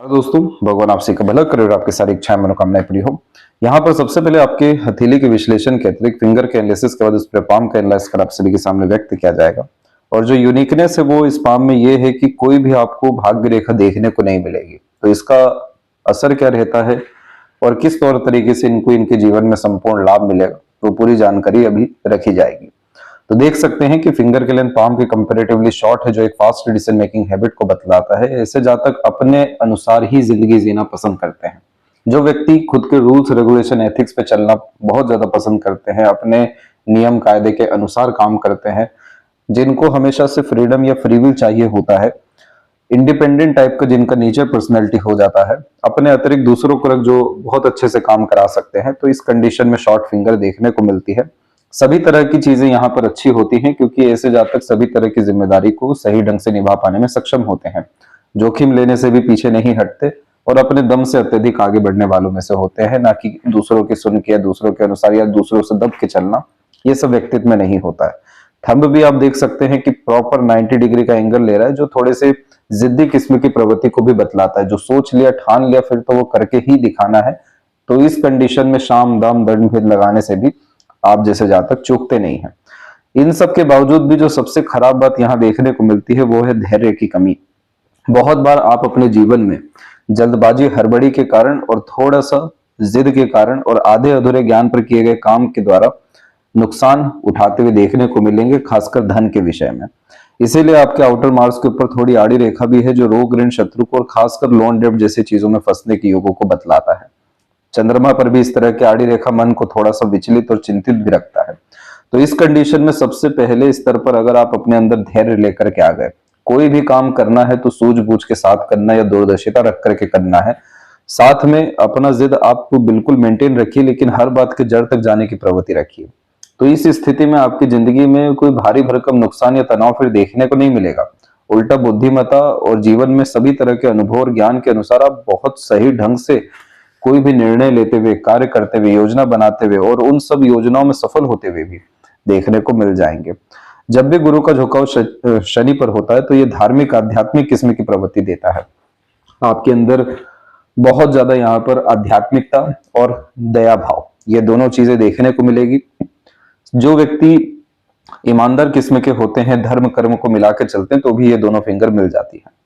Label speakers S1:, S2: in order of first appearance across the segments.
S1: Hello दोस्तों, भगवान आप सबका भला करे और आपके सारी इच्छाएं मनोकामनाएं पूरी हो। यहाँ पर सबसे पहले आपके हथेली के विश्लेषण के अतिरिक्त फिंगर के एनालिसिस के बाद उस पर पाम का एनालाइज कर आप सभी के सामने व्यक्त किया जाएगा। और जो यूनिकनेस है वो इस पाम में ये है कि कोई भी आपको भाग्य रेखा देखने को नहीं मिलेगी। तो इसका असर क्या रहता है और किस तौर तरीके से इनको इनके जीवन में संपूर्ण लाभ मिलेगा, तो पूरी जानकारी अभी रखी जाएगी। तो देख सकते हैं कि फिंगर के लेंथ पाम के कंपैरेटिवली शॉर्ट है, जो एक फास्ट डिसीजन मेकिंग हैबिट को बतलाता है। ऐसे जातक अपने अनुसार ही जिंदगी जीना पसंद करते हैं। जो व्यक्ति खुद के रूल्स रेगुलेशन एथिक्स पे चलना बहुत ज्यादा पसंद करते हैं, अपने नियम कायदे के अनुसार काम करते हैं, जिनको हमेशा से फ्रीडम या फ्री विल चाहिए होता है, इंडिपेंडेंट टाइप का जिनका नेचर पर्सनैलिटी हो जाता है, अपने अतिरिक्त दूसरों को जो बहुत अच्छे से काम करा सकते हैं, तो इस कंडीशन में शॉर्ट फिंगर देखने को मिलती है। सभी तरह की चीजें यहाँ पर अच्छी होती हैं क्योंकि ऐसे जातक सभी तरह की जिम्मेदारी को सही ढंग से निभा पाने में सक्षम होते हैं, जोखिम लेने से भी पीछे नहीं हटते और अपने दम से अत्यधिक आगे बढ़ने वालों में से होते हैं, ना कि दूसरों की सुन के, दूसरों के अनुसार या दूसरों से दब के चलना। ये सब व्यक्तित्व में नहीं होता है। थंब भी आप देख सकते हैं कि प्रॉपर 90 डिग्री का एंगल ले रहा है, जो थोड़े से जिद्दी किस्म की प्रवृत्ति को भी बतलाता है। जो सोच लिया, ठान लिया, फिर तो वो करके ही दिखाना है। तो इस कंडीशन में शाम दाम दंड भेद लगाने से भी आप जैसे जातक चूकते नहीं हैं। इन सब के बावजूद भी जो सबसे खराब बात यहाँ देखने को मिलती है वो है धैर्य की कमी। बहुत बार आप अपने जीवन में जल्दबाजी, हड़बड़ी के कारण और थोड़ा सा जिद के कारण और आधे अधूरे ज्ञान पर किए गए काम के द्वारा नुकसान उठाते हुए देखने को मिलेंगे, खासकर धन के विषय में। इसीलिए आपके आउटर मार्क्स के ऊपर थोड़ी आड़ी रेखा भी है, जो रोग, ऋण, शत्रु को और खासकर लोन डेब्ट जैसी चीजों में फंसने के योगों को बतलाता है। चंद्रमा पर भी इस तरह की आड़ी रेखा मन को थोड़ा सा विचलित और चिंतित भी रखता है। तो इस कंडीशन में सबसे पहले स्तर पर अगर आप अपने अंदर धैर्य लेकर के आ गए, कोई भी काम करना है तो सूझबूझ के साथ करना या दूरदर्शिता रख करके करना है। साथ में अपना जिद आप बिल्कुल मेंटेन रखिए, लेकिन हर बात के जड़ तक जाने की प्रवृत्ति रखिए। तो इस स्थिति में आपकी जिंदगी में कोई भारी भरकम नुकसान या तनाव फिर देखने को नहीं मिलेगा। उल्टा बुद्धिमत्ता और जीवन में सभी तरह के अनुभव और ज्ञान के अनुसार आप बहुत सही ढंग से कोई भी निर्णय लेते हुए, कार्य करते हुए, योजना बनाते हुए और उन सब योजनाओं में सफल होते हुए भी देखने को मिल जाएंगे। जब भी गुरु का झुकाव शनि पर होता है तो ये धार्मिक आध्यात्मिक किस्म की प्रवृत्ति देता है। आपके अंदर बहुत ज्यादा यहाँ पर आध्यात्मिकता और दया भाव, ये दोनों चीजें देखने को मिलेगी। जो व्यक्ति ईमानदार किस्म के होते हैं, धर्म कर्म को मिलाकर चलते हैं, तो भी ये दोनों फिंगर मिल जाती है।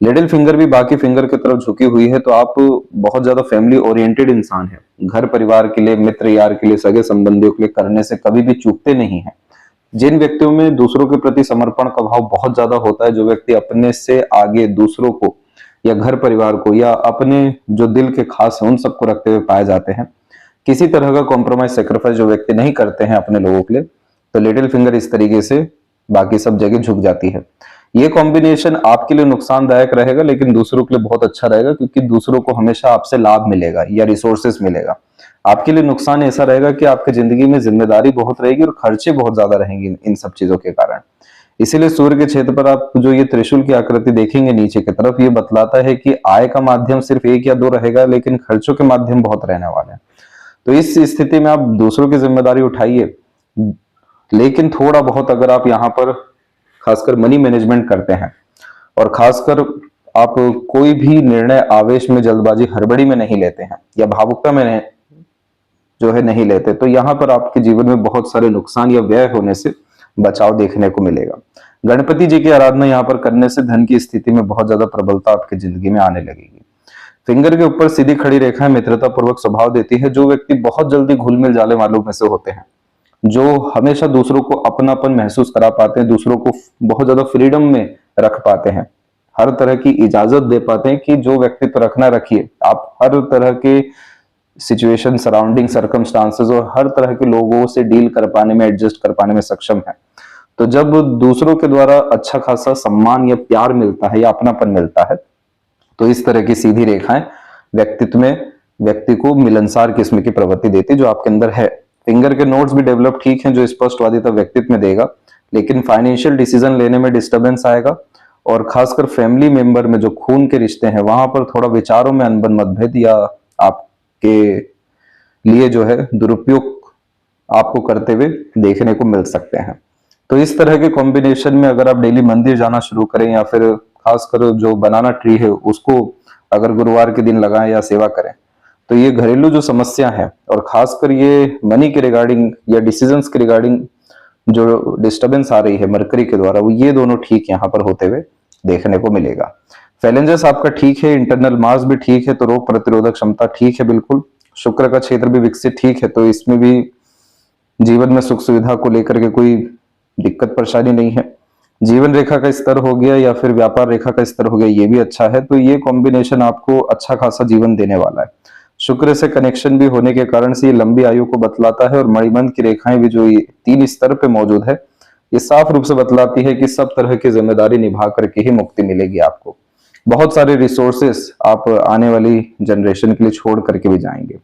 S1: लिटिल फिंगर भी बाकी फिंगर की तरफ झुकी हुई है, तो आप बहुत ज्यादा फैमिली ओरिएंटेड इंसान है। घर परिवार के लिए, मित्र यार के लिए, सगे संबंधियों के लिए करने से कभी भी चूकते नहीं है। जिन व्यक्तियों में दूसरों के प्रति समर्पण का भाव बहुत ज्यादा होता है, जो व्यक्ति अपने से आगे दूसरों को या घर परिवार को या अपने जो दिल के खास है उन सबको रखते हुए पाए जाते हैं, किसी तरह का कॉम्प्रोमाइज सेक्रीफाइस जो व्यक्ति नहीं करते हैं अपने लोगों के लिए, तो लिटिल फिंगर इस तरीके से बाकी सब जगह झुक जाती है। ये कॉम्बिनेशन आपके लिए नुकसानदायक रहेगा, लेकिन दूसरों के लिए बहुत अच्छा रहेगा, क्योंकि दूसरों को हमेशा आपसे लाभ मिलेगा या रिसोर्सेस मिलेगा। आपके लिए नुकसान ऐसा रहेगा कि आपकी जिंदगी में जिम्मेदारी बहुत रहेगी और खर्चे बहुत ज्यादा रहेंगे इन सब चीजों के कारण। इसीलिए सूर्य के क्षेत्र पर आप जो ये त्रिशूल की आकृति देखेंगे नीचे की तरफ, ये बतलाता है कि आय का माध्यम सिर्फ एक या दो रहेगा, लेकिन खर्चों के माध्यम बहुत रहने वाले हैं। तो इस स्थिति में आप दूसरों की जिम्मेदारी उठाइए, लेकिन थोड़ा बहुत अगर आप यहाँ पर खासकर मनी मैनेजमेंट करते हैं और खासकर आप कोई भी निर्णय आवेश में, जल्दबाजी, हड़बड़ी में नहीं लेते हैं या भावुकता में जो है नहीं लेते, तो यहाँ पर आपके जीवन में बहुत सारे नुकसान या व्यय होने से बचाव देखने को मिलेगा। गणपति जी की आराधना यहाँ पर करने से धन की स्थिति में बहुत ज्यादा प्रबलता आपकी जिंदगी में आने लगेगी। फिंगर के ऊपर सीधी खड़ी रेखाएं मित्रता पूर्वक स्वभाव देती है। जो व्यक्ति बहुत जल्दी घुल मिल जाने वालों में से होते हैं, जो हमेशा दूसरों को अपनापन महसूस करा पाते हैं, दूसरों को बहुत ज्यादा फ्रीडम में रख पाते हैं, हर तरह की इजाजत दे पाते हैं कि जो व्यक्तित्व रखना रखिए। आप हर तरह के सिचुएशन, सराउंडिंग, सर्कमस्टांसेस और हर तरह के लोगों से डील कर पाने में, एडजस्ट कर पाने में सक्षम है। तो जब दूसरों के द्वारा अच्छा खासा सम्मान या प्यार मिलता है या अपनापन मिलता है, तो इस तरह की सीधी रेखाएं व्यक्तित्व में व्यक्ति को मिलनसार किस्म की प्रवृत्ति देती जो आपके अंदर है। फिंगर के नोट्स भी डेवलप ठीक हैं, जो स्पष्टवादिता व्यक्तित्व में देगा, लेकिन फाइनेंशियल डिसीजन लेने में डिस्टर्बेंस आएगा और खासकर फैमिली मेंबर में जो खून के रिश्ते हैं वहां पर थोड़ा विचारों में अनबन, मतभेद या आपके लिए जो है दुरुपयोग आपको करते हुए देखने को मिल सकते हैं। तो इस तरह के कॉम्बिनेशन में अगर आप डेली मंदिर जाना शुरू करें या फिर खासकर जो बनाना ट्री है उसको अगर गुरुवार के दिन लगाएं या सेवा करें तो ये घरेलू जो समस्या है और खासकर ये मनी के रिगार्डिंग या डिसीजंस के रिगार्डिंग जो डिस्टरबेंस आ रही है मरकरी के द्वारा, वो ये दोनों ठीक यहाँ पर होते हुए देखने को मिलेगा। फैलेंजस आपका ठीक है, इंटरनल मास भी ठीक है, तो रोग प्रतिरोधक क्षमता ठीक है बिल्कुल। शुक्र का क्षेत्र भी विकसित ठीक है, तो इसमें भी जीवन में सुख सुविधा को लेकर के कोई दिक्कत परेशानी नहीं है। जीवन रेखा का स्तर हो गया या फिर व्यापार रेखा का स्तर हो गया, ये भी अच्छा है, तो ये कॉम्बिनेशन आपको अच्छा खासा जीवन देने वाला है। शुक्र से कनेक्शन भी होने के कारण से ये लंबी आयु को बतलाता है और मणिबंध की रेखाएं भी जो ये 3 स्तर पे मौजूद है, ये साफ रूप से बतलाती है कि सब तरह की जिम्मेदारी निभा करके ही मुक्ति मिलेगी आपको। बहुत सारे रिसोर्सेस आप आने वाली जनरेशन के लिए छोड़ करके भी जाएंगे।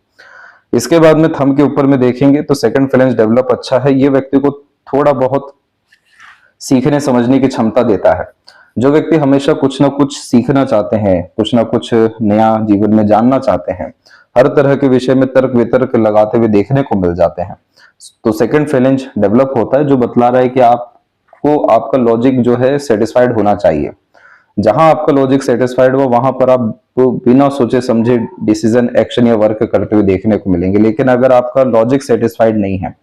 S1: इसके बाद में थंब के ऊपर में देखेंगे तो सेकंड फ्लैंज डेवलप अच्छा है। ये व्यक्ति को थोड़ा बहुत सीखने समझने की क्षमता देता है। जो व्यक्ति हमेशा कुछ ना कुछ सीखना चाहते हैं, कुछ ना कुछ नया जीवन में जानना चाहते हैं, हर तरह के विषय में तर्क वितर्क लगाते हुए देखने को मिल जाते हैं, तो सेकंड फ्लैंज डेवलप होता है, जो बतला रहा है कि आपको आपका लॉजिक जो है सेटिस्फाइड होना चाहिए। जहां आपका लॉजिक सेटिस्फाइड हो वहां पर आप बिना सोचे समझे डिसीजन, एक्शन या वर्क करते हुए देखने को मिलेंगे। लेकिन अगर आपका लॉजिक सेटिस्फाइड नहीं है,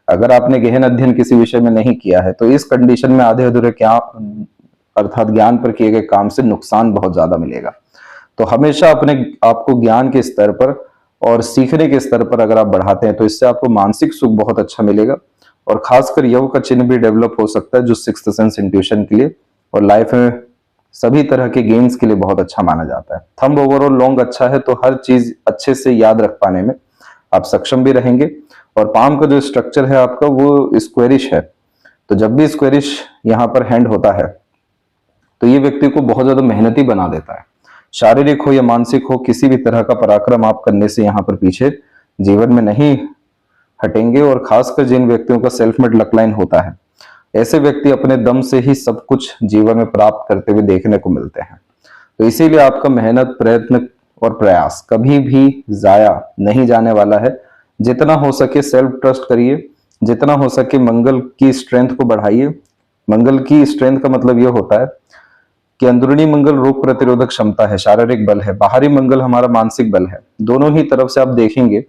S1: अगर आपने गहन अध्ययन किसी विषय में नहीं किया है, तो इस कंडीशन में आधे अधूरे क्या अर्थात ज्ञान पर किए गए काम से नुकसान बहुत ज्यादा मिलेगा। तो हमेशा अपने आपको ज्ञान के स्तर पर और सीखने के स्तर पर अगर आप बढ़ाते हैं तो इससे आपको मानसिक सुख बहुत अच्छा मिलेगा। और खासकर यव का चिन्ह भी डेवलप हो सकता है, जो सिक्स्थ सेंस इंट्यूशन के लिए और लाइफ में सभी तरह के गेम्स के लिए बहुत अच्छा माना जाता है। थंब ओवरऑल लॉन्ग अच्छा है, तो हर चीज अच्छे से याद रख पाने में आप सक्षम भी रहेंगे। और पाम का जो स्ट्रक्चर है आपका वो स्क्वेरिश है, तो जब भी स्क्वेरिश यहाँ पर हैंड होता है तो ये व्यक्ति को बहुत ज्यादा मेहनती बना देता है। शारीरिक हो या मानसिक हो, किसी भी तरह का पराक्रम आप करने से यहाँ पर पीछे जीवन में नहीं हटेंगे। और खासकर जिन व्यक्तियों का सेल्फ मेड लक लाइन होता है, ऐसे व्यक्ति अपने दम से ही सब कुछ जीवन में प्राप्त करते हुए देखने को मिलते हैं। तो इसीलिए आपका मेहनत, प्रयत्न और प्रयास कभी भी जाया नहीं जाने वाला है। जितना हो सके सेल्फ ट्रस्ट करिए, जितना हो सके मंगल की स्ट्रेंथ को बढ़ाइए। मंगल की स्ट्रेंथ का मतलब यह होता है कि अंदरूनी मंगल रोग प्रतिरोधक क्षमता है, शारीरिक बल है, बाहरी मंगल हमारा मानसिक बल है। दोनों ही तरफ से आप देखेंगे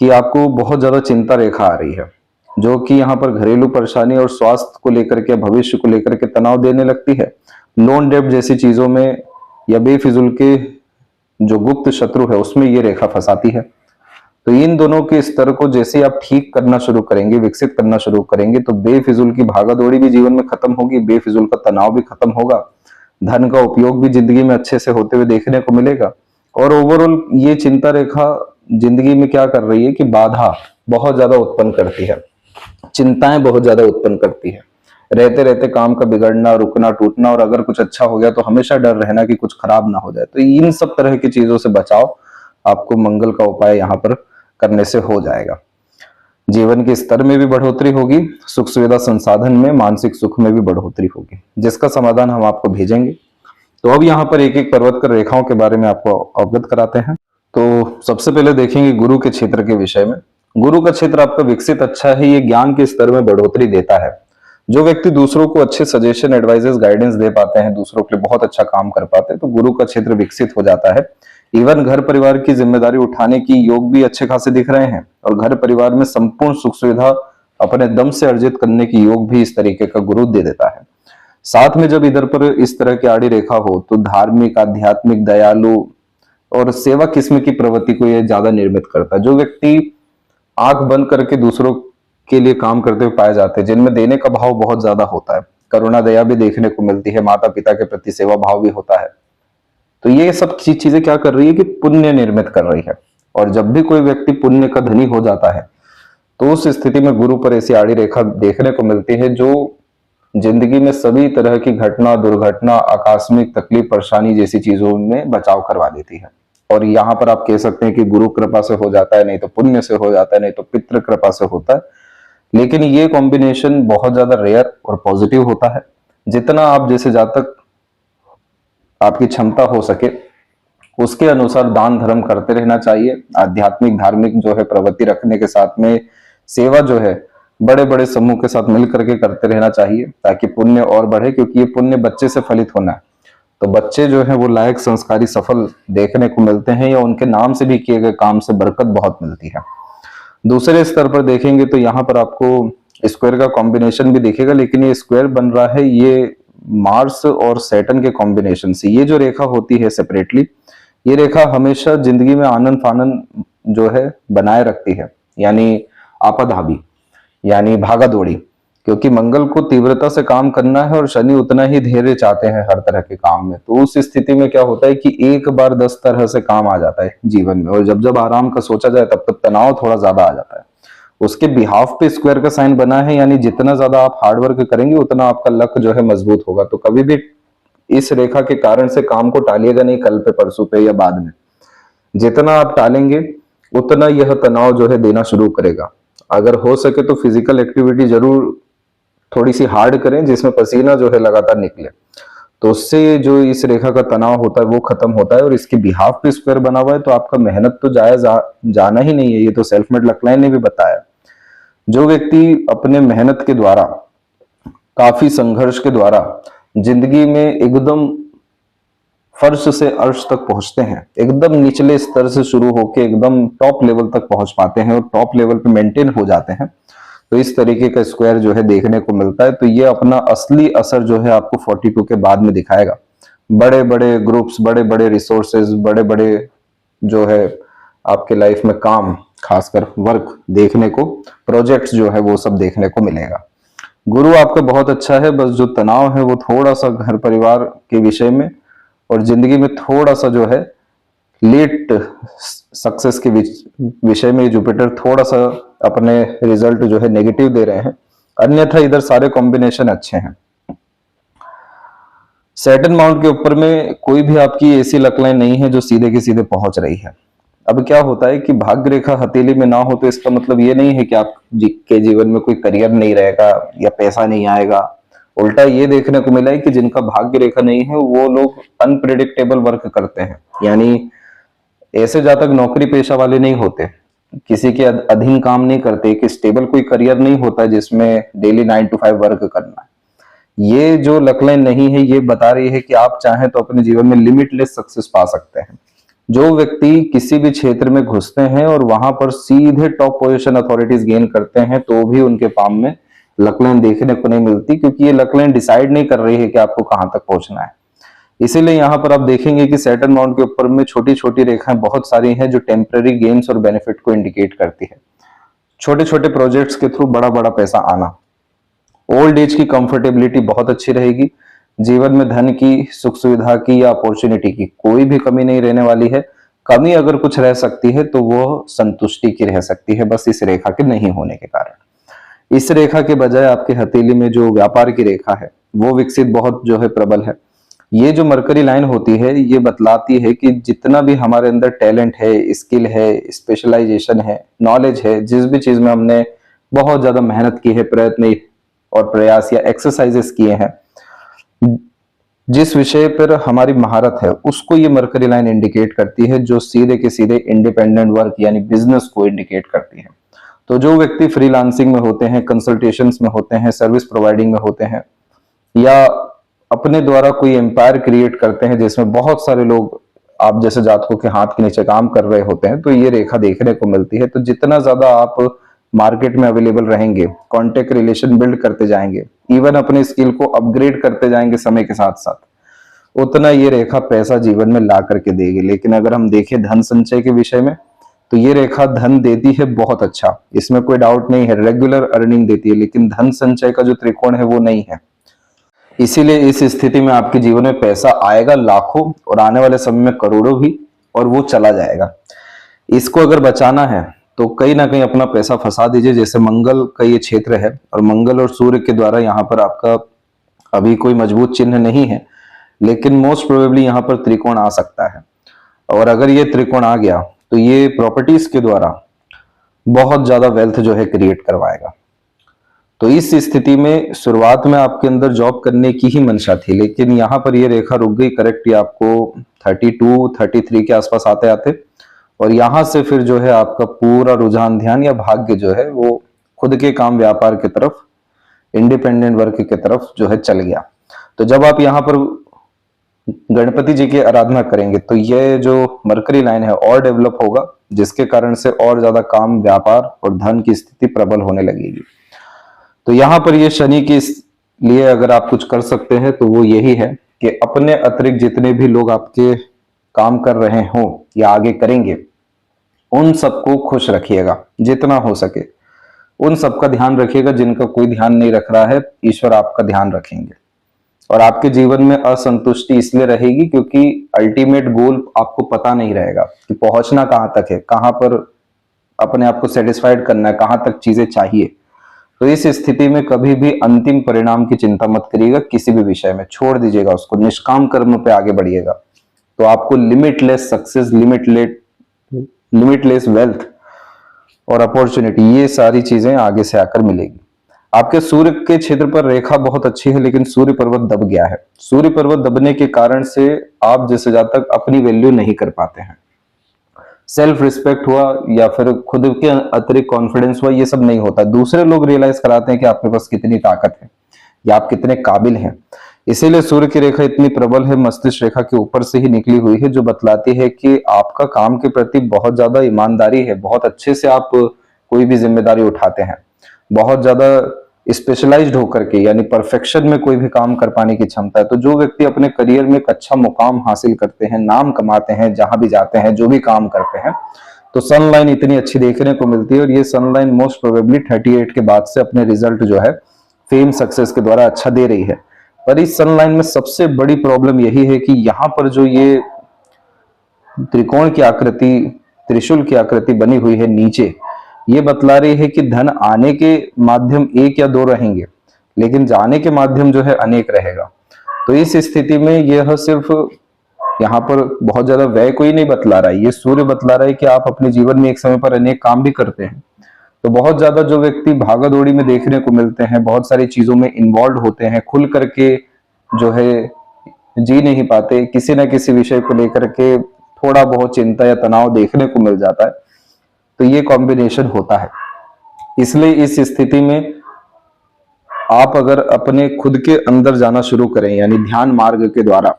S1: कि आपको बहुत ज्यादा चिंता रेखा आ रही है, जो कि यहाँ पर घरेलू परेशानी और स्वास्थ्य को लेकर के, भविष्य को लेकर के तनाव देने लगती है। लोन डेब्ट जैसी चीजों में या बेफिजुल के जो गुप्त शत्रु है उसमें ये रेखा फंसाती है। तो इन दोनों के स्तर को जैसे आप ठीक करना शुरू करेंगे, विकसित करना शुरू करेंगे, तो बेफिजुल की भागादौड़ी भी जीवन में खत्म होगी, बेफिजुल का तनाव भी खत्म होगा, धन का उपयोग भी जिंदगी में अच्छे से होते हुए देखने को मिलेगा। और ओवरऑल ये चिंता रेखा जिंदगी में क्या कर रही है कि बाधा बहुत ज्यादा उत्पन्न करती है, चिंताएं बहुत ज्यादा उत्पन्न करती है। रहते रहते काम का बिगड़ना, रुकना, टूटना, और अगर कुछ अच्छा हो गया तो हमेशा डर रहना कि कुछ खराब ना हो जाए। तो इन सब तरह की चीजों से बचाव आपको मंगल का उपाय यहाँ पर करने से हो जाएगा। जीवन के स्तर में भी बढ़ोतरी होगी, सुख सुविधा संसाधन में, मानसिक सुख में भी बढ़ोतरी होगी, जिसका समाधान हम आपको भेजेंगे। तो अब यहाँ पर एक एक पर्वत कर रेखाओं के बारे में आपको अवगत कराते हैं। तो सबसे पहले देखेंगे गुरु के क्षेत्र के विषय में। गुरु का क्षेत्र आपका विकसित अच्छा है, ये ज्ञान के स्तर में बढ़ोतरी देता है। जो व्यक्ति दूसरों को अच्छे सजेशन, एडवाइजेस, गाइडेंस दे पाते हैं, दूसरों के लिए बहुत अच्छा काम कर पाते हैं, तो गुरु का क्षेत्र विकसित हो जाता है। इवन घर परिवार की जिम्मेदारी उठाने की योग भी अच्छे खासे दिख रहे हैं, और घर परिवार में संपूर्ण सुख सुविधा अपने दम से अर्जित करने की योग भी इस तरीके का गुरु दे देता है। साथ में जब इधर पर इस तरह की आड़ी रेखा हो तो धार्मिक, आध्यात्मिक, दयालु और सेवा किस्म की प्रवृत्ति को यह ज्यादा निर्मित करता है। जो व्यक्ति आंख बंद करके दूसरों के लिए काम करते हुए पाए जाते हैं, जिनमें देने का भाव बहुत ज्यादा होता है, करुणा दया भी देखने को मिलती है, माता पिता के प्रति सेवा भाव भी होता है, तो ये सब चीजें क्या कर रही है कि पुण्य निर्मित कर रही है। और जब भी कोई व्यक्ति पुण्य का धनी हो जाता है तो उस स्थिति में गुरु पर ऐसी आड़ी रेखा देखने को मिलती है, जो जिंदगी में सभी तरह की घटना, दुर्घटना, आकस्मिक तकलीफ, परेशानी जैसी चीजों में बचाव करवा देती है। और यहाँ पर आप कह सकते हैं कि गुरु कृपा से हो जाता है, नहीं तो पुण्य से हो जाता है, नहीं तो पितृ कृपा से होता है। लेकिन ये कॉम्बिनेशन बहुत ज्यादा रेयर और पॉजिटिव होता है। जितना आप जैसे जातक आपकी क्षमता हो सके उसके अनुसार दान धर्म करते रहना चाहिए। आध्यात्मिक, धार्मिक जो है प्रवृत्ति रखने के साथ में सेवा जो है बड़े बड़े समूह के साथ मिल करके करते रहना चाहिए, ताकि पुण्य और बढ़े, क्योंकि ये पुण्य बच्चे से फलित होना है। तो बच्चे जो है वो लायक, संस्कारी, सफल देखने को मिलते हैं, या उनके नाम से भी किए गए काम से बरकत बहुत मिलती है। दूसरे स्तर पर देखेंगे तो यहाँ पर आपको स्क्वायर का कॉम्बिनेशन भी दिखेगा, लेकिन ये स्क्वायर बन रहा है ये मार्स और सैटर्न के कॉम्बिनेशन से। ये जो रेखा होती है सेपरेटली, ये रेखा हमेशा जिंदगी में आनंद फानंद जो है बनाए रखती है, यानी आपाधापी, यानी भागा दौड़ी, क्योंकि मंगल को तीव्रता से काम करना है और शनि उतना ही धैर्य चाहते हैं हर तरह के काम में। तो उस स्थिति में क्या होता है कि एक बार 10 तरह से काम आ जाता है जीवन में, और जब जब आराम का सोचा जाए तब तब तनाव थोड़ा ज्यादा आ जाता है। उसके बिहाफ पे स्क्वायर का साइन बना है, यानी जितना ज्यादा आप हार्डवर्क करेंगे उतना आपका लक जो है मजबूत होगा। तो कभी भी इस रेखा के कारण से काम को टालिएगा नहीं, कल पे, परसों पे या बाद में। जितना आप टालेंगे उतना यह तनाव जो है देना शुरू करेगा। अगर हो सके तो फिजिकल एक्टिविटी जरूर थोड़ी सी हार्ड करें, जिसमें पसीना जो है लगातार निकले, तो उससे जो इस रेखा का तनाव होता है वो खत्म होता है। और इसके बिहाफ पे स्क्वायर बना हुआ है तो आपका मेहनत तो जाना ही नहीं है, ये तो सेल्फ मेड लकलाइन ने भी बताया। जो व्यक्ति अपने मेहनत के द्वारा, काफी संघर्ष के द्वारा जिंदगी में एकदम फर्श से अर्श तक पहुंचते हैं, एकदम निचले स्तर से शुरू होकर एकदम टॉप लेवल तक पहुंच पाते हैं और टॉप लेवल पे मेंटेन हो जाते हैं, तो इस तरीके का स्क्वायर जो है देखने को मिलता है। तो ये अपना असली असर जो है आपको 42 के बाद में दिखाएगा। बड़े बड़े ग्रुप्स, बड़े बड़े रिसोर्सेज, बड़े बड़े जो है आपके लाइफ में काम, खासकर वर्क देखने को, प्रोजेक्ट्स जो है वो सब देखने को मिलेगा। गुरु आपका बहुत अच्छा है, बस जो तनाव है वो थोड़ा सा घर परिवार के विषय में और जिंदगी में थोड़ा सा जो है लेट सक्सेस के विषय में जुपिटर थोड़ा सा अपने रिजल्ट जो है नेगेटिव दे रहे हैं, अन्यथा इधर सारे कॉम्बिनेशन अच्छे हैं। सैटर्न माउंट के ऊपर में कोई भी आपकी ऐसी लकलाइन नहीं है जो सीधे के सीधे पहुंच रही है। अब क्या होता है कि भाग्य रेखा हथेली में ना हो तो इसका मतलब ये नहीं है कि आप के जीवन में कोई करियर नहीं रहेगा या पैसा नहीं आएगा। उल्टा ये देखने को मिला है कि जिनका भाग्य रेखा नहीं है वो लोग अनप्रिडिक्टेबल वर्क करते हैं, यानी ऐसे जातक नौकरी पेशा वाले नहीं होते, किसी के अधीन काम नहीं करते, एक स्टेबल कोई करियर नहीं होता जिसमें डेली 9 to 5 वर्क करना है। ये जो लकलाइन नहीं है ये बता रही है कि आप चाहें तो अपने जीवन में लिमिटलेस सक्सेस पा सकते हैं। जो व्यक्ति किसी भी क्षेत्र में घुसते हैं और वहां पर सीधे टॉप पोजीशन अथॉरिटीज गेन करते हैं तो भी उनके पाम में लकलाइन देखने को नहीं मिलती, क्योंकि ये लकलाइन डिसाइड नहीं कर रही है कि आपको कहां तक पहुंचना है। इसीलिए यहां पर आप देखेंगे कि सैटर्न माउंट के ऊपर में छोटी छोटी रेखाएं बहुत सारी हैं जो टेम्पररी गेन्स और बेनिफिट को इंडिकेट करती है। छोटे छोटे प्रोजेक्ट्स के थ्रू बड़ा बड़ा पैसा आना, ओल्ड एज की कंफर्टेबिलिटी बहुत अच्छी रहेगी, जीवन में धन की, सुख सुविधा की या अपॉर्चुनिटी की कोई भी कमी नहीं रहने वाली है। कमी अगर कुछ रह सकती है तो वो संतुष्टि की रह सकती है, बस इस रेखा के नहीं होने के कारण। इस रेखा के बजाय आपके हथेली में जो व्यापार की रेखा है वो विकसित बहुत जो है प्रबल है। ये जो मरकरी लाइन होती है ये बतलाती है कि जितना भी हमारे अंदर टैलेंट है, स्किल है, स्पेशलाइजेशन है, नॉलेज है, जिस भी चीज में हमने बहुत ज्यादा मेहनत की है, प्रयत्न और प्रयास या एक्सरसाइजेस किए हैं, जिस विषय पर हमारी महारत है उसको ये मरकरी लाइन इंडिकेट करती है, जो सीधे के सीधे इंडिपेंडेंट वर्क यानी बिजनेस को इंडिकेट करती है। तो जो व्यक्ति फ्रीलांसिंग में होते हैं, कंसल्टेशंस में होते हैं, सर्विस प्रोवाइडिंग में होते हैं, या अपने द्वारा कोई एम्पायर क्रिएट करते हैं जिसमें बहुत सारे लोग आप जैसे जातकों के हाथ के नीचे काम कर रहे होते हैं, तो ये रेखा देखने को मिलती है। तो जितना ज्यादा आप मार्केट में अवेलेबल रहेंगे, कॉन्टेक्ट रिलेशन बिल्ड करते जाएंगे, इवन अपने स्किल को अपग्रेड करते जाएंगे समय के साथ साथ, उतना ये रेखा पैसा जीवन में ला करके देगी। लेकिन अगर हम देखें धन संचय के विषय में तो ये रेखा धन देती है बहुत अच्छा, इसमें कोई डाउट नहीं है, रेगुलर अर्निंग देती है, लेकिन धन संचय का जो त्रिकोण है वो नहीं है। इसीलिए इस स्थिति में आपके जीवन में पैसा आएगा लाखों और आने वाले समय में करोड़ों भी, और वो चला जाएगा। इसको अगर बचाना है तो कहीं ना कहीं अपना पैसा फंसा दीजिए। जैसे मंगल का ये क्षेत्र है और मंगल और सूर्य के द्वारा यहाँ पर आपका अभी कोई मजबूत चिन्ह नहीं है, लेकिन मोस्ट प्रोबेबली यहाँ पर त्रिकोण आ सकता है। और अगर ये त्रिकोण आ गया तो ये प्रॉपर्टीज के द्वारा बहुत ज्यादा वेल्थ जो है क्रिएट करवाएगा। तो इस स्थिति में शुरुआत में आपके अंदर जॉब करने की ही मंशा थी, लेकिन यहाँ पर ये रेखा रुक गई करेक्ट, ये आपको 32, 33 के आसपास आते आते, और यहां से फिर जो है आपका पूरा रुझान, ध्यान या भाग्य जो है वो खुद के काम, व्यापार की तरफ, इंडिपेंडेंट वर्क की तरफ जो है चल गया। तो जब आप यहाँ पर गणपति जी की आराधना करेंगे तो ये जो मरकरी लाइन है और डेवलप होगा, जिसके कारण से और ज्यादा काम, व्यापार और धन की स्थिति प्रबल होने लगेगी। तो यहाँ पर ये शनि के लिए अगर आप कुछ कर सकते हैं तो वो यही है कि अपने अतिरिक्त जितने भी लोग आपके काम कर रहे हों या आगे करेंगे, उन सबको खुश रखिएगा जितना हो सके। उन सबका ध्यान रखिएगा, जिनका कोई ध्यान नहीं रख रहा है ईश्वर आपका ध्यान रखेंगे। और आपके जीवन में असंतुष्टि इसलिए रहेगी क्योंकि अल्टीमेट गोल आपको पता नहीं रहेगा कि पहुंचना कहां तक है, कहां पर अपने आप को सेटिस्फाइड करना है, कहां तक चीजें चाहिए। तो इस स्थिति में कभी भी अंतिम परिणाम की चिंता मत करिएगा, किसी भी विषय में छोड़ दीजिएगा उसको, निष्काम कर्म पे आगे बढ़िएगा। तो आपको लिमिटलेस सक्सेस, लिमिटलेस वेल्थ और अपॉर्चुनिटी, ये सारी चीजें आगे से आकर मिलेगी। आपके सूर्य के क्षेत्र पर रेखा बहुत अच्छी है, लेकिन सूर्य पर्वत दब गया है। सूर्य पर्वत दबने के कारण से आप जैसे जातक अपनी वैल्यू नहीं कर पाते हैं। सेल्फ रिस्पेक्ट हुआ या फिर खुद के अतिरिक्त कॉन्फिडेंस हुआ, ये सब नहीं होता। दूसरे लोग रियलाइज कराते हैं कि आपके पास कितनी ताकत है या आप कितने काबिल हैं। इसीलिए सूर्य की रेखा इतनी प्रबल है, मस्तिष्क रेखा के ऊपर से ही निकली हुई है, जो बतलाती है कि आपका काम के प्रति बहुत ज्यादा ईमानदारी है, बहुत अच्छे से आप कोई भी जिम्मेदारी उठाते हैं, बहुत ज्यादा स्पेशलाइज्ड होकर के, यानी परफेक्शन में कोई भी काम कर पाने की क्षमता है। तो जो व्यक्ति अपने करियर में एक अच्छा मुकाम हासिल करते हैं, नाम कमाते हैं, जहां भी जाते हैं, जो भी काम करते हैं, तो सनलाइन इतनी अच्छी देखने को मिलती है। और ये सनलाइन मोस्ट प्रोबेबली 38 के बाद से अपने रिजल्ट जो है फेम, सक्सेस के द्वारा अच्छा दे रही है। पर इस सनलाइन में सबसे बड़ी प्रॉब्लम यही है कि यहाँ पर जो ये त्रिकोण की आकृति, त्रिशूल की आकृति बनी हुई है नीचे, ये बतला रही है कि धन आने के माध्यम एक या दो रहेंगे, लेकिन जाने के माध्यम जो है अनेक रहेगा। तो इस स्थिति में यह सिर्फ यहाँ पर बहुत ज्यादा व्यय कोई नहीं बतला रहा है, ये सूर्य बतला रहा है कि आप अपने जीवन में एक समय पर अनेक काम भी करते हैं। तो बहुत ज्यादा जो व्यक्ति भागा दौड़ी में देखने को मिलते हैं, बहुत सारी चीजों में इन्वॉल्व होते हैं, खुल करके जो है जी नहीं पाते, किसी न किसी विषय को लेकर के थोड़ा बहुत चिंता या तनाव देखने को मिल जाता है। तो ये कॉम्बिनेशन होता है। इसलिए इस स्थिति में आप अगर अपने खुद के अंदर जाना शुरू करें, यानी ध्यान मार्ग के द्वारा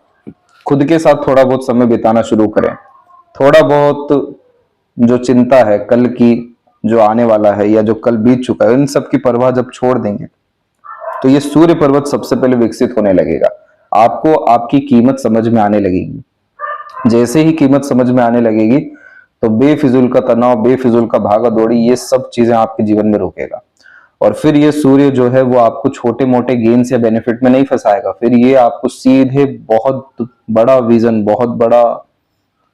S1: खुद के साथ थोड़ा बहुत समय बिताना शुरू करें, थोड़ा बहुत जो चिंता है कल की, जो आने वाला है या जो कल बीत चुका है, इन सब की परवाह जब छोड़ देंगे, तो ये सूर्य पर्वत सबसे पहले विकसित होने लगेगा। आपको आपकी कीमत समझ में आने लगेगी। जैसे ही कीमत समझ में आने लगेगी तो बेफिजूल का तनाव, बेफिजूल का भागा दौड़ी, ये सब चीजें आपके जीवन में रोकेगा। और फिर ये सूर्य जो है वो आपको छोटे मोटे गेन्स या बेनिफिट में नहीं फंसाएगा, फिर ये आपको सीधे बहुत बड़ा विजन, बहुत बड़ा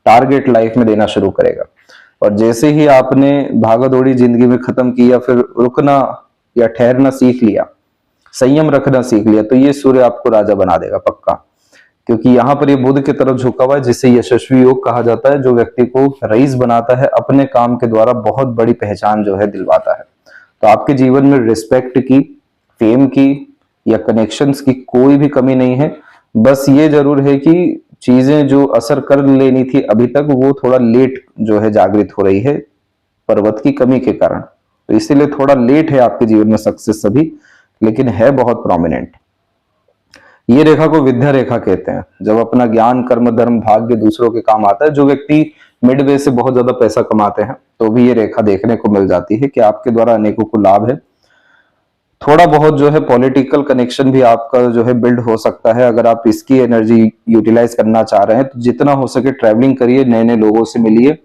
S1: टारगेट लाइफ में देना शुरू करेगा। और जैसे ही आपने भागा दौड़ी जिंदगी में खत्म की या फिर रुकना या ठहरना सीख लिया, संयम रखना सीख लिया, तो ये सूर्य आपको राजा बना देगा पक्का। क्योंकि यहाँ पर ये बुध की तरफ झुका हुआ है, जिसे यशस्वी योग कहा जाता है, जो व्यक्ति को रईस बनाता है, अपने काम के द्वारा बहुत बड़ी पहचान जो है दिलवाता है। तो आपके जीवन में रिस्पेक्ट की, फेम की या कनेक्शंस की कोई भी कमी नहीं है। बस ये जरूर है कि चीजें जो असर कर लेनी थी अभी तक, वो थोड़ा लेट जो है जागृत हो रही है पर्वत की कमी के कारण। तो इसीलिए थोड़ा लेट है आपके जीवन में सक्सेस सभी, लेकिन है बहुत प्रोमिनेंट। ये रेखा को विद्या रेखा कहते हैं। जब अपना ज्ञान, कर्म, धर्म, भाग्य दूसरों के काम आता है, जो व्यक्ति मिड वे से बहुत ज्यादा पैसा कमाते हैं, तो भी ये रेखा देखने को मिल जाती है कि आपके द्वारा अनेकों को लाभ है। थोड़ा बहुत जो है पॉलिटिकल कनेक्शन भी आपका जो है बिल्ड हो सकता है। अगर आप इसकी एनर्जी यूटिलाइज करना चाह रहे हैं तो जितना हो सके ट्रैवलिंग करिए, नए नए लोगों से मिलिए,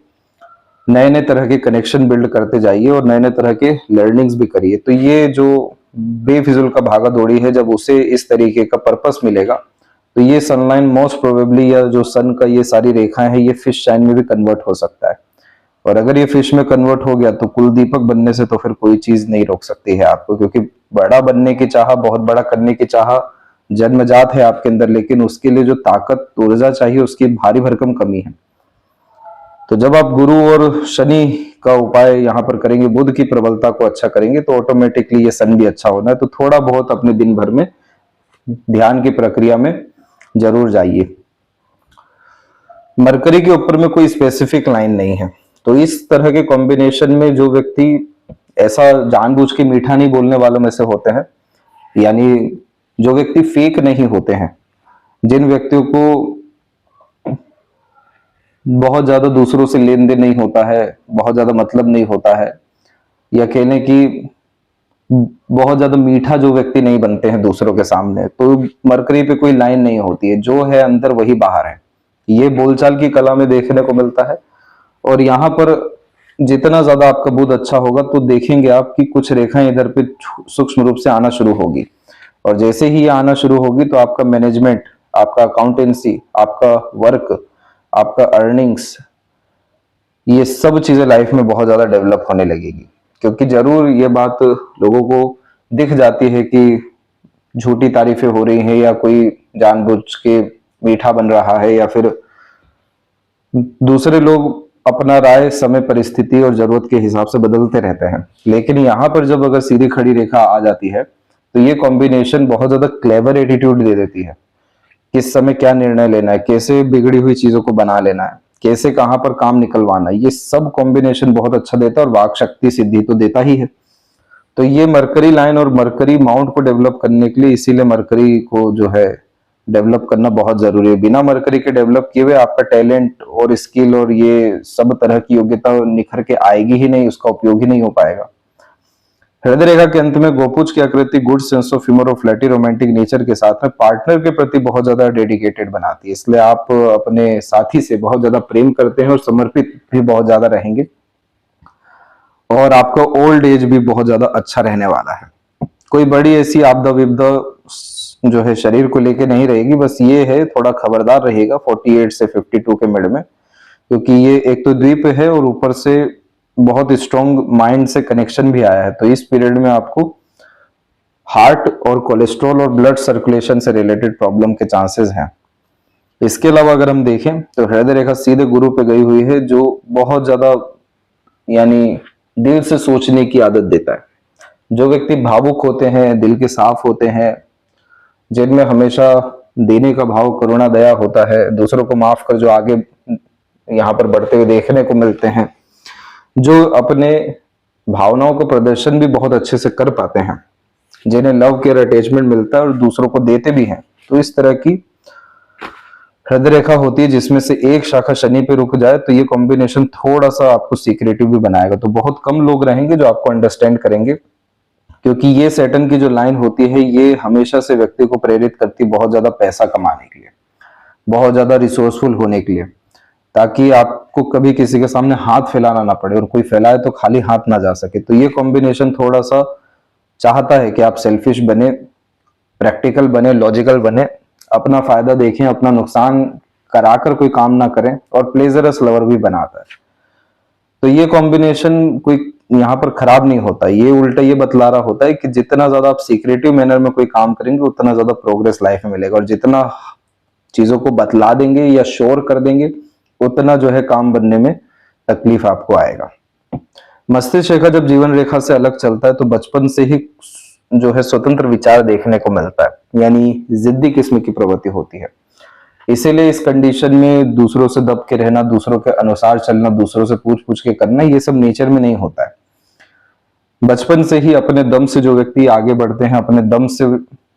S1: नए नए तरह के कनेक्शन बिल्ड करते जाइए और नए नए तरह के लर्निंग्स भी करिए। तो ये जो बेफिजुल का भागा दौड़ी है, जब उसे इस तरीके का पर्पस मिलेगा, तो ये सनलाइन मोस्ट प्रोबेबली, या जो सन का ये सारी रेखाएं हैं, ये फिश साइन में भी कन्वर्ट हो सकता है। और अगर ये फिश में कन्वर्ट हो गया तो कुल दीपक बनने से तो फिर कोई चीज नहीं रोक सकती है आपको, क्योंकि बड़ा बनने की चाह, बहुत बड़ा करने की चाह जन्मजात है आपके अंदर, लेकिन उसके लिए जो ताकत, ऊर्जा चाहिए, उसकी भारी भरकम कमी है। तो जब आप गुरु और शनि का उपाय यहाँ पर करेंगे, बुध की प्रबलता को अच्छा करेंगे, तो ऑटोमेटिकली ये सन भी अच्छा होना है। तो थोड़ा बहुत अपने दिन भर में ध्यान की प्रक्रिया में जरूर जाइए। मरकरी के ऊपर में कोई स्पेसिफिक लाइन नहीं है। तो इस तरह के कॉम्बिनेशन में जो व्यक्ति ऐसा जानबूझ के मीठा नहीं बोलने वालों में से होते हैं, यानी जो व्यक्ति फेक नहीं होते हैं, जिन व्यक्तियों को बहुत ज्यादा दूसरों से लेन देन नहीं होता है, बहुत ज्यादा मतलब नहीं होता है, या कहने की बहुत ज्यादा मीठा जो व्यक्ति नहीं बनते हैं दूसरों के सामने, तो मरकरी पे कोई लाइन नहीं होती है, जो है अंदर वही बाहर है। ये बोलचाल की कला में देखने को मिलता है। और यहाँ पर जितना ज्यादा आपका बुध अच्छा होगा तो देखेंगे आप कि कुछ रेखाएं इधर पे सूक्ष्म रूप से आना शुरू होगी, और जैसे ही ये आना शुरू होगी तो आपका मैनेजमेंट, आपका अकाउंटेंसी, आपका वर्क, आपका अर्निंग्स, ये सब चीजें लाइफ में बहुत ज्यादा डेवलप होने लगेगी। क्योंकि जरूर ये बात लोगों को दिख जाती है कि झूठी तारीफें हो रही हैं, या कोई जानबूझ के मीठा बन रहा है, या फिर दूसरे लोग अपना राय समय, परिस्थिति और जरूरत के हिसाब से बदलते रहते हैं। लेकिन यहाँ पर जब अगर सीधी खड़ी रेखा आ जाती है तो ये कॉम्बिनेशन बहुत ज्यादा क्लेवर एटीट्यूड दे देती है। किस समय क्या निर्णय लेना है, कैसे बिगड़ी हुई चीजों को बना लेना है, कैसे कहां पर काम निकलवाना है, ये सब कॉम्बिनेशन बहुत अच्छा देता है, और वाक शक्ति सिद्धि तो देता ही है। तो ये मरकरी लाइन और मरकरी माउंट को डेवलप करने के लिए, इसीलिए मरकरी को जो है डेवलप करना बहुत जरूरी है। बिना मरकरी के डेवलप किए हुए आपका टैलेंट और स्किल और ये सब तरह की योग्यता निखर के आएगी ही नहीं, उसका उपयोग ही नहीं हो पाएगा। हृदय रेखा के अंत में गोपुज की आकृति गुड सेंस ऑफ ह्यूमर और फ्लैटी रोमांटिक नेचर के साथ में पार्टनर के प्रति बहुत ज्यादा डेडिकेटेड बनाती है। इसलिए आप अपने साथी से बहुत ज्यादा प्रेम करते हैं और समर्पित भी बहुत ज्यादा रहेंगे, और आपका ओल्ड एज भी बहुत ज्यादा अच्छा रहने वाला है। कोई बड़ी ऐसी आपदा विपदा जो है शरीर को लेके नहीं रहेगी, बस ये है थोड़ा खबरदार रहिएगा 48 से 52 के मिड में, क्योंकि ये एक तो द्वीप है और ऊपर से बहुत स्ट्रॉन्ग माइंड से कनेक्शन भी आया है। तो इस पीरियड में आपको हार्ट और कोलेस्ट्रॉल और ब्लड सर्कुलेशन से रिलेटेड प्रॉब्लम के चांसेस हैं। इसके अलावा अगर हम देखें तो हृदय रेखा सीधे गुरु पे गई हुई है, जो बहुत ज्यादा यानी दिल से सोचने की आदत देता है। जो व्यक्ति भावुक होते हैं, दिल के साफ होते हैं, जिनमें हमेशा देने का भाव, करुणा, दया होता है, दूसरों को माफ कर जो आगे यहाँ पर बढ़ते हुए देखने को मिलते हैं, जो अपने भावनाओं को प्रदर्शन भी बहुत अच्छे से कर पाते हैं, जिन्हें लव केयर अटैचमेंट मिलता है और दूसरों को देते भी हैं, तो इस तरह की हृदय रेखा होती है जिसमें से एक शाखा शनि पे रुक जाए तो ये कॉम्बिनेशन थोड़ा सा आपको सीक्रेटिव भी बनाएगा। तो बहुत कम लोग रहेंगे जो आपको अंडरस्टैंड करेंगे, क्योंकि ये सैटर्न की जो लाइन होती है ये हमेशा से व्यक्ति को प्रेरित करती है बहुत ज्यादा पैसा कमाने के लिए, बहुत ज्यादा रिसोर्सफुल होने के लिए, ताकि आपको कभी किसी के सामने हाथ फैलाना ना पड़े, और कोई फैलाए तो खाली हाथ ना जा सके। तो ये कॉम्बिनेशन थोड़ा सा चाहता है कि आप सेल्फिश बने, प्रैक्टिकल बने, लॉजिकल बने, अपना फायदा देखें, अपना नुकसान कराकर कोई काम ना करें, और प्लेजरस लवर भी बनाता है। तो ये कॉम्बिनेशन कोई यहाँ पर खराब नहीं होता, ये उल्टा ये बतला रहा होता है कि जितना ज्यादा आप सीक्रेटिव मैनर में कोई काम करेंगे उतना ज्यादा प्रोग्रेस लाइफ में मिलेगा, और जितना चीजों को बतला देंगे या शोर कर देंगे उतना जो है काम बनने में तकलीफ आपको आएगा। मस्तिष्क रेखा जब जीवन रेखा से अलग चलता है तो बचपन से ही जो है स्वतंत्र विचार देखने को मिलता है, यानी जिद्दी किस्म की प्रवृत्ति होती है। इसीलिए इस कंडीशन में दूसरों से दब के रहना, दूसरों के अनुसार चलना, दूसरों से पूछ पूछ के करना, ये सब नेचर में नहीं होता है। बचपन से ही अपने दम से जो व्यक्ति आगे बढ़ते हैं, अपने दम से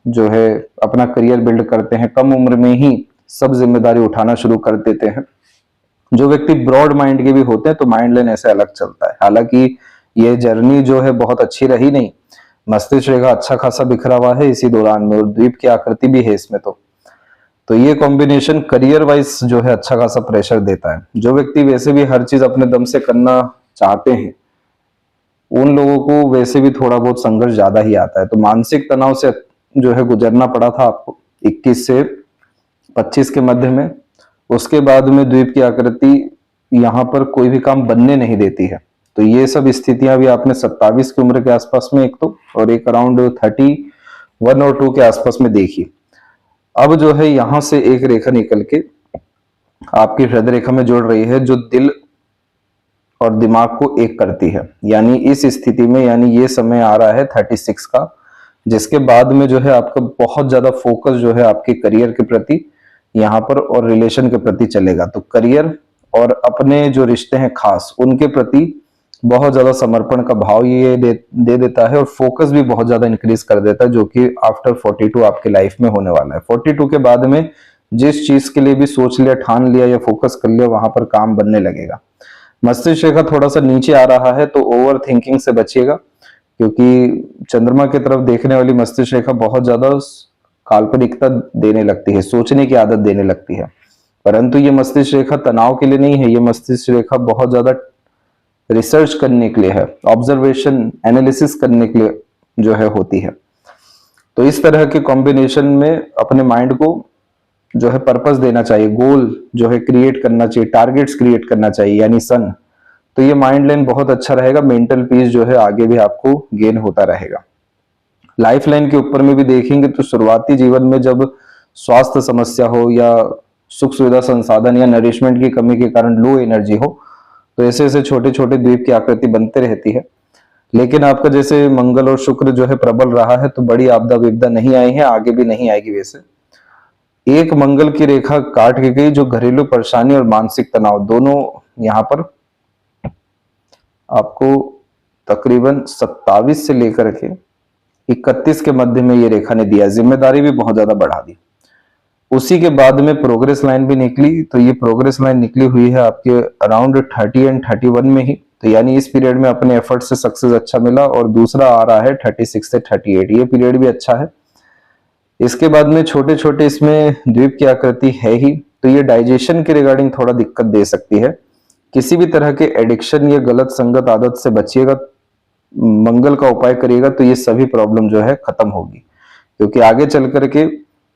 S1: जो है अपना करियर बिल्ड करते हैं, कम उम्र में ही सब जिम्मेदारी उठाना शुरू कर देते हैं। जो व्यक्ति ब्रॉड माइंड के भी होते हैं तो माइंड लाइन ऐसे अलग चलता है। हालांकि ये जर्नी जो है बहुत अच्छी रही नहीं, मस्तिष्क रेखा अच्छा खासा बिखरा हुआ है इसी दौरान में, और द्वीप की आकृति भी है इसमें। तो ये कॉम्बिनेशन करियर वाइज जो है अच्छा खासा प्रेशर देता है। जो व्यक्ति वैसे भी हर चीज अपने दम से करना चाहते हैं उन लोगों को वैसे भी थोड़ा बहुत संघर्ष ज्यादा ही आता है। तो मानसिक तनाव से जो है गुजरना पड़ा था आपको 21 से 25 के मध्य में। उसके बाद में द्वीप की आकृति यहाँ पर कोई भी काम बनने नहीं देती है। तो ये सब स्थितियां भी आपने 27 की उम्र के आसपास में एक तो, और एक अराउंड 31 और 2 के आसपास में देखी। अब जो है यहां से एक रेखा निकल के आपकी हृदय रेखा में जुड़ रही है, जो दिल और दिमाग को एक करती है। यानी इस स्थिति में, यानी ये समय आ रहा है 36 का, जिसके बाद में जो है आपका बहुत ज्यादा फोकस जो है आपके करियर के प्रति यहाँ पर और रिलेशन के प्रति चलेगा। तो करियर और अपने जो रिश्ते हैं खास, उनके प्रति बहुत ज्यादा समर्पण का भाव ये दे देता है, और फोकस भी बहुत ज्यादा इंक्रीज कर देता है, जो कि आफ्टर 42 आपके लाइफ में होने वाला है। 42 के बाद में जिस चीज के लिए भी सोच लिया, ठान लिया या फोकस कर लिया, वहां पर काम बनने लगेगा। मस्तिष्क रेखा थोड़ा सा नीचे आ रहा है तो ओवर थिंकिंग से बचिएगा, क्योंकि चंद्रमा की तरफ देखने वाली मस्तिष्क रेखा बहुत ज्यादा काल्पनिकता देने लगती है, सोचने की आदत देने लगती है। परंतु ये मस्तिष्क रेखा तनाव के लिए नहीं है, ये मस्तिष्क रेखा बहुत ज्यादा रिसर्च करने के लिए है, ऑब्जर्वेशन एनालिसिस करने के लिए जो है होती है। तो इस तरह के कॉम्बिनेशन में अपने माइंड को जो है पर्पस देना चाहिए, गोल जो है क्रिएट करना चाहिए, टारगेट्स क्रिएट करना चाहिए, यानी सन। तो ये माइंड लाइन बहुत अच्छा रहेगा, मेंटल पीस जो है आगे भी आपको गेन होता रहेगा। लाइफ लाइन के ऊपर में भी देखेंगे तो शुरुआती जीवन में जब स्वास्थ्य समस्या हो या सुख सुविधा संसाधन या नरिशमेंट की कमी के कारण लो एनर्जी हो, तो ऐसे ऐसे छोटे छोटे द्वीप की आकृति बनते रहती है। लेकिन आपका जैसे मंगल और शुक्र जो है प्रबल रहा है, तो बड़ी आपदा विपदा नहीं आई है, आगे भी नहीं आएगी। वैसे एक मंगल की रेखा काट के गई जो घरेलू परेशानी और मानसिक तनाव दोनों यहाँ पर आपको तकरीबन 27 से लेकर के 31 के मध्य में ये रेखा ने दिया, जिम्मेदारी भी बहुत ज्यादा बढ़ा दी। उसी के बाद में प्रोग्रेस लाइन भी निकली, तो ये प्रोग्रेस लाइन निकली हुई है आपके अराउंड 30 एंड 31 में ही, तो यानी इस पीरियड में अपने एफर्ट से सक्सेस अच्छा मिला। और दूसरा आ रहा है 36 से 38, ये पीरियड भी अच्छा है। इसके बाद में छोटे छोटे इसमें द्वीप की आकृति है ही, तो ये डाइजेशन के रिगार्डिंग थोड़ा दिक्कत दे सकती है। किसी भी तरह के एडिक्शन या गलत संगत आदत से बचिएगा, मंगल का उपाय करिएगा, तो ये सभी प्रॉब्लम जो है खत्म होगी। क्योंकि आगे चल करके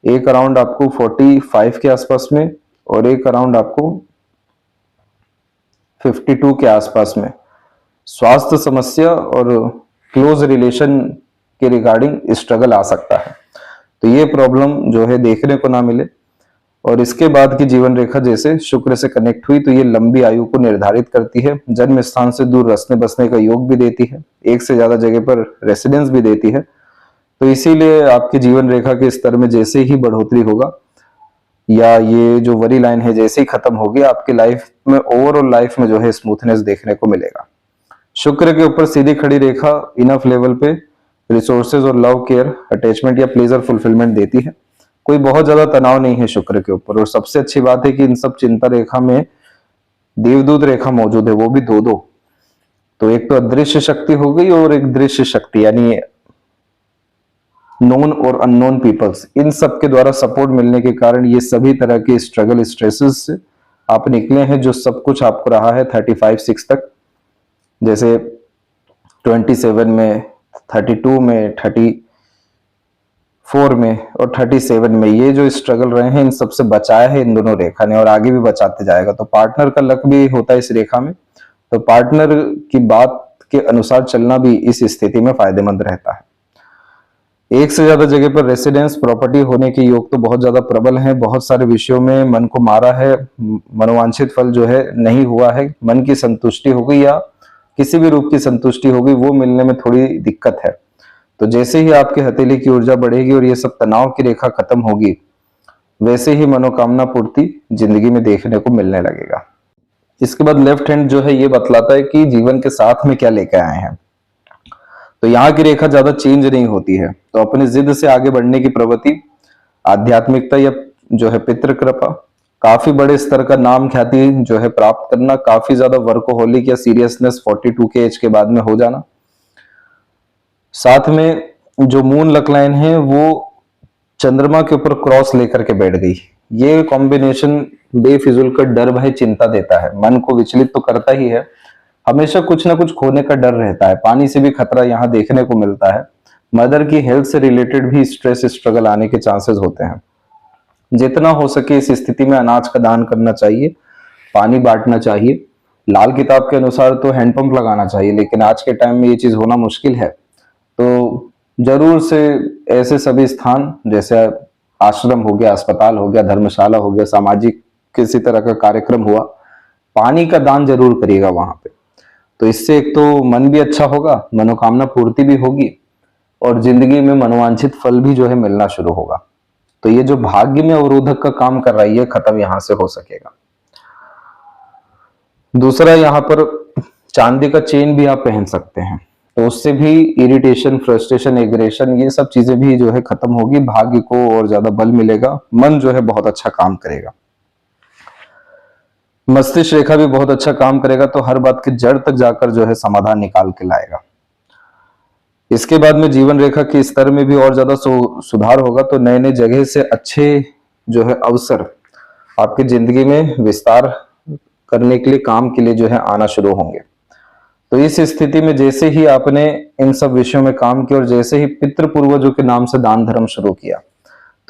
S1: एक अराउंड आपको 45 के आसपास में और एक अराउंड आपको 52 के आसपास में स्वास्थ्य समस्या और क्लोज रिलेशन के रिगार्डिंग स्ट्रगल आ सकता है। तो ये प्रॉब्लम जो है देखने को ना मिले। और इसके बाद की जीवन रेखा जैसे शुक्र से कनेक्ट हुई, तो ये लंबी आयु को निर्धारित करती है, जन्म स्थान से दूर रसने बसने का योग भी देती है, एक से ज्यादा जगह पर रेसिडेंस भी देती है। तो इसीलिए आपकी जीवन रेखा के स्तर में जैसे ही बढ़ोतरी होगा या ये जो वरी लाइन है जैसे ही खत्म होगी, आपकी लाइफ में ओवरऑल लाइफ में जो है स्मूथनेस देखने को मिलेगा। शुक्र के ऊपर सीधी खड़ी रेखा इनफ लेवल पे रिसोर्सेज और लव केयर अटैचमेंट या प्लेजर फुलफिलमेंट देती है। कोई बहुत ज्यादा तनाव नहीं है शुक्र के ऊपर। और सबसे अच्छी बात है कि इन सब चिंता रेखा में देवदूत रेखा मौजूद है, वो भी दो दो। तो एक तो अदृश्य शक्ति हो गई और एक दृश्य शक्ति, यानी नोन और अननोन पीपल्स, इन सब के द्वारा सपोर्ट मिलने के कारण ये सभी तरह के स्ट्रगल स्ट्रेसेस से आप निकले हैं। जो सब कुछ आपको रहा है 35-6 तक, जैसे 27 में, 32 में, 34 में और 37 में, ये जो स्ट्रगल रहे हैं इन सबसे बचाया है इन दोनों रेखा ने और आगे भी बचाते जाएगा। तो पार्टनर का लक भी होता है इस रेखा में, तो पार्टनर की बात के अनुसार चलना भी इस स्थिति में फायदेमंद रहता है। एक से ज्यादा जगह पर रेसिडेंस प्रॉपर्टी होने के योग तो बहुत ज्यादा प्रबल हैं। बहुत सारे विषयों में मन को मारा है, मनोवांछित फल जो है नहीं हुआ है, मन की संतुष्टि हो गई या किसी भी रूप की संतुष्टि हो गई, वो मिलने में थोड़ी दिक्कत है। तो जैसे ही आपके हथेली की ऊर्जा बढ़ेगी और ये सब तनाव की रेखा खत्म होगी, वैसे ही मनोकामना पूर्ति जिंदगी में देखने को मिलने लगेगा। इसके बाद लेफ्ट हैंड जो है ये बतलाता है कि जीवन के साथ में क्या लेकर आए हैं। तो यहाँ की रेखा ज्यादा चेंज नहीं होती है, तो अपनी जिद से आगे बढ़ने की प्रवृत्ति, आध्यात्मिकता या जो है पितृ कृपा, काफी बड़े स्तर का नाम ख्याति जो है प्राप्त करना, काफी ज्यादा वर्कोहोलिक या सीरियसनेस 42 के एज के बाद में हो जाना। साथ में जो मून लक लाइन है वो चंद्रमा के ऊपर क्रॉस लेकर के बैठ गई। ये कॉम्बिनेशन बेफिजुल का डर भय चिंता देता है, मन को विचलित तो करता ही है, हमेशा कुछ ना कुछ खोने का डर रहता है। पानी से भी खतरा यहाँ देखने को मिलता है। मदर की हेल्थ से रिलेटेड भी स्ट्रेस स्ट्रगल आने के चांसेस होते हैं। जितना हो सके इस स्थिति में अनाज का दान करना चाहिए, पानी बांटना चाहिए। लाल किताब के अनुसार तो हैंडपंप लगाना चाहिए, लेकिन आज के टाइम में ये चीज होना मुश्किल है। तो जरूर से ऐसे सभी स्थान जैसे आश्रम हो गया, अस्पताल हो गया, धर्मशाला हो गया, सामाजिक किसी तरह का कार्यक्रम हुआ, पानी का दान जरूर करिएगा वहां पे। तो इससे एक तो मन भी अच्छा होगा, मनोकामना पूर्ति भी होगी और जिंदगी में मनोवांछित फल भी जो है मिलना शुरू होगा। तो ये जो भाग्य में अवरोधक का काम कर रहा है ये खत्म यहां से हो सकेगा। दूसरा, यहाँ पर चांदी का चेन भी आप पहन सकते हैं। तो उससे भी इरिटेशन, फ्रस्ट्रेशन, एग्रेशन, ये सब चीजें भी जो है खत्म होगी, भाग्य को और ज्यादा बल मिलेगा, मन जो है बहुत अच्छा काम करेगा, मस्तिष्क रेखा भी बहुत अच्छा काम करेगा, तो हर बात की जड़ तक जाकर जो है समाधान निकाल के लाएगा। इसके बाद में जीवन रेखा के स्तर में भी और ज्यादा सुधार होगा, तो नए नए जगह से अच्छे जो है अवसर आपकी जिंदगी में विस्तार करने के लिए, काम के लिए जो है आना शुरू होंगे। तो इस स्थिति में जैसे ही आपने इन सब विषयों में काम किया और जैसे ही पितृ पूर्वजों के नाम से दान धर्म शुरू किया,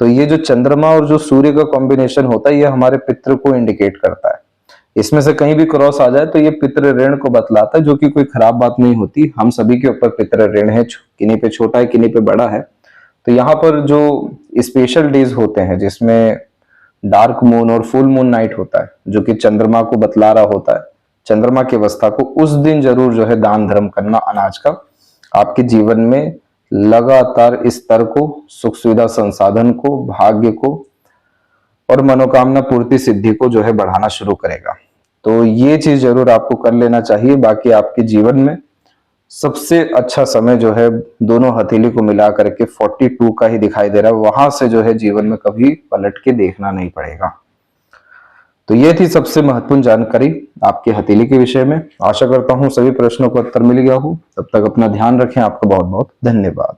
S1: तो ये जो चंद्रमा और जो सूर्य का कॉम्बिनेशन होता है, ये हमारे पितृ को इंडिकेट करता है। इसमें से कहीं भी क्रॉस आ जाए तो ये पितृ ऋण को बतलाता है, जो कि कोई खराब बात नहीं होती। हम सभी के ऊपर पितृ ऋण है, किन्हीं पे छोटा है, किन्हीं पे बड़ा है। तो यहाँ पर जो स्पेशल डेज होते हैं जिसमें डार्क मून और फुल मून नाइट होता है, जो कि चंद्रमा को बतला रहा होता है, चंद्रमा की अवस्था को, उस दिन जरूर जो है दान धर्म करना अनाज का, आपके जीवन में लगातार स्तर को, सुख सुविधा संसाधन को, भाग्य को और मनोकामना पूर्ति सिद्धि को जो है बढ़ाना शुरू करेगा। तो ये चीज जरूर आपको कर लेना चाहिए। बाकी आपके जीवन में सबसे अच्छा समय जो है दोनों हथेली को मिला करके 42 का ही दिखाई दे रहा है, वहां से जो है जीवन में कभी पलट के देखना नहीं पड़ेगा। तो ये थी सबसे महत्वपूर्ण जानकारी आपके हथेली के विषय में। आशा करता हूं सभी प्रश्नों का उत्तर मिल गया हो। तब तक अपना ध्यान रखें। आपका बहुत बहुत धन्यवाद।